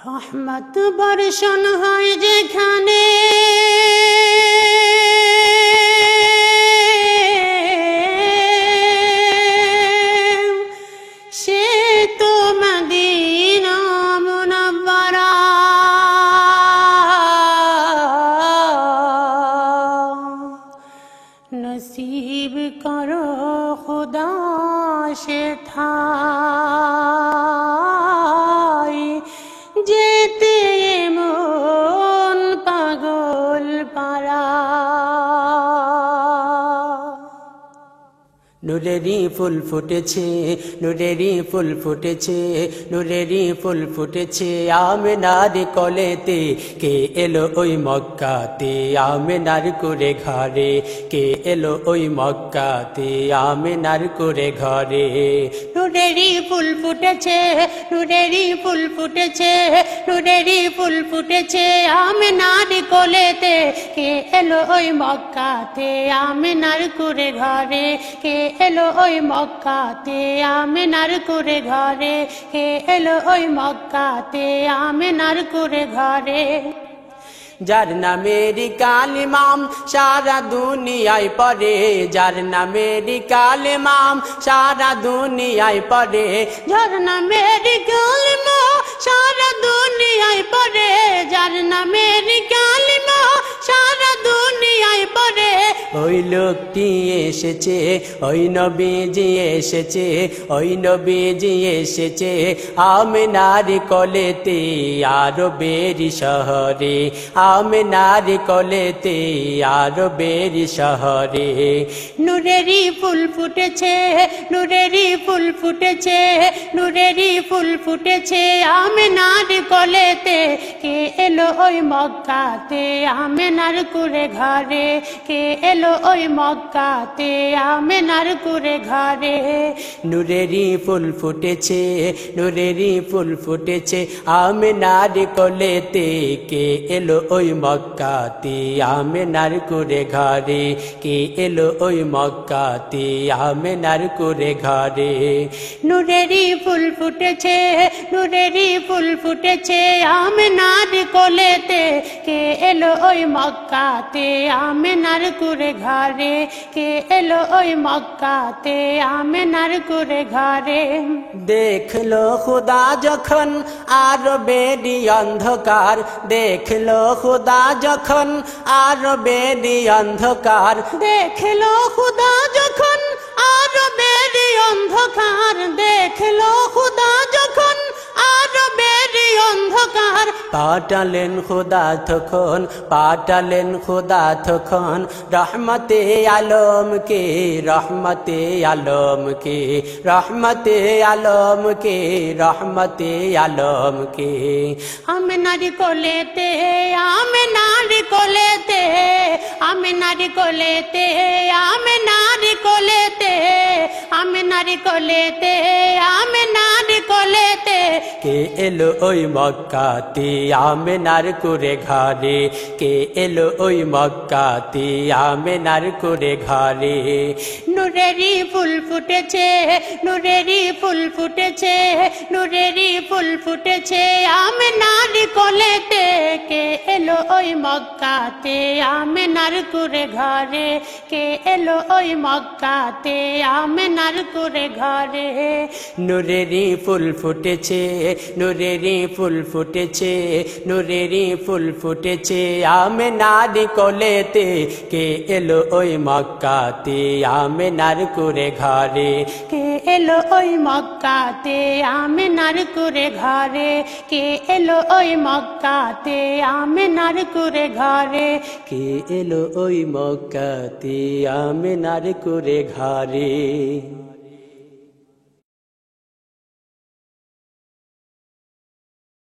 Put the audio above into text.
রহমত বর্ষণ হয় যেখানে সে তো মদিনা মুনব্বরা। নসিব করো খুদা সে ঠাই যেতে মন পাগল পারা। নূরেরই ফুল ফুটেছে, নূরেরই ফুল ফুটেছে, নূরেরই ফুল ফুটেছে আমেনার কোলেতে। কে এলো ওই মক্কাতে আমেনার কুরে ঘরে, কে এলো ওই মক্কাতে আমেনার কুরে ঘরে। নূরেরই ফুল ফুটেছে, নূরেরই ফুল ফুটেছে, নূরেরই ফুল ফুটেছে আমেনার কোলেতে। কে এলো ওই মক্কাতে আমেনার কুরে ঘরে, কে এলো ওই মক্কাতে আমেনার কুরে ঘরে, কে এলো ওই মক্কাতে আমেনার কুরে ঘরে। যার নামের কালিমাম সারা দুনিয়ায় পড়ে, যার নামের কালিমাম সারা দুনিয়ায় পড়ে, যার নামের কালিমা সারা দুনিয়ায় পড়ে, যার নামের কালিমা সারা দুনিয়ায় পড়ে। ওই লোকটি এসেছে, ওই নবীজি এসেছে, ওই নবীজি এসেছে আমেনার কোলেতে আরবের শহরে, আমেনার কোলেতে আরবের শহরে। নূরেরই ফুল ফুটেছে, নূরেরই ফুল ফুটেছে, নূরেরই ফুল ফুটেছে আমেনার কোলেতে। কে এলো ওই মক্কাতে আমেনার কুরে ঘরে, কে এলো ওই মক্কাতে আমেনার কুরে ঘরে। নূরেরই ফুল ফুটেছে, নূরেরই ফুল ফুটেছে আমেনার কোলেতে। কে এলো ওই মক্কাতে আমেনার কুরে ঘরে, কে এলো ওই মক্কাতে আমেনার কুরে ঘরে। নূরেরই ফুল ফুটেছে, নূরেরই ফুল ফুটেছে আমেনার কোলেতে। কে এলো ওই মক্কাতে আমেনার কুরে ঘরে, কে এলো ওই মক্কাতে আমেনার কুরে ঘরে। দেখলো খুদা যখন আরবেরি অন্ধকার, দেখলো খুদা যখন আরবেরি অন্ধকার, দেখলো খুদা যখন আরবেরি অন্ধকার, দেখলো খুদা যখন আরবেরি অন্ধকার। পাঠালেন খুদা তখন, পাঠালেন খুদা তখন রহমতে আলমকে, রহমতে আলমকে, রহমতে আলমকে, রহমতে আলমকে। আমেনার কোলেতে, আমেনার কোলেতে, আমেনার কোলেতে, আমেনার কোলেতে, আমেনার কোলেতে, আমেনার কোলেতে। কে এলো ওই মক্কাতে আমেনার কুরে ঘরে, কে এলো ওই মক্কাতে আমেনার কুরে ঘরে। নূরেরই ফুল ফুটেছে, নূরেরই ফুল ফুটেছে, নূরেরই ফুল ফুটেছে আমেনার কোলেতে। কে এলো ওই মক্কাতে আমেনার কুরে ঘরে, কে এলো ওই মক্কাতে আমেনার কুরে ঘরে। নূরেরই ফুল ফুটেছে, নূরেরই ফুল ফুটেছে, নূরেরই ফুল ফুটেছে আমেনার কোলেতে। কে এলো ওই মক্কাতে আমেনার কুরে ঘরে, কে এলো ওই মক্কাতে আমেনার কুরে ঘরে, কে এলো ওই মক্কাতে আমেনার কুরে ঘরে, কে এলো ওই মক্কাতে আমেনার কুরে ঘরে।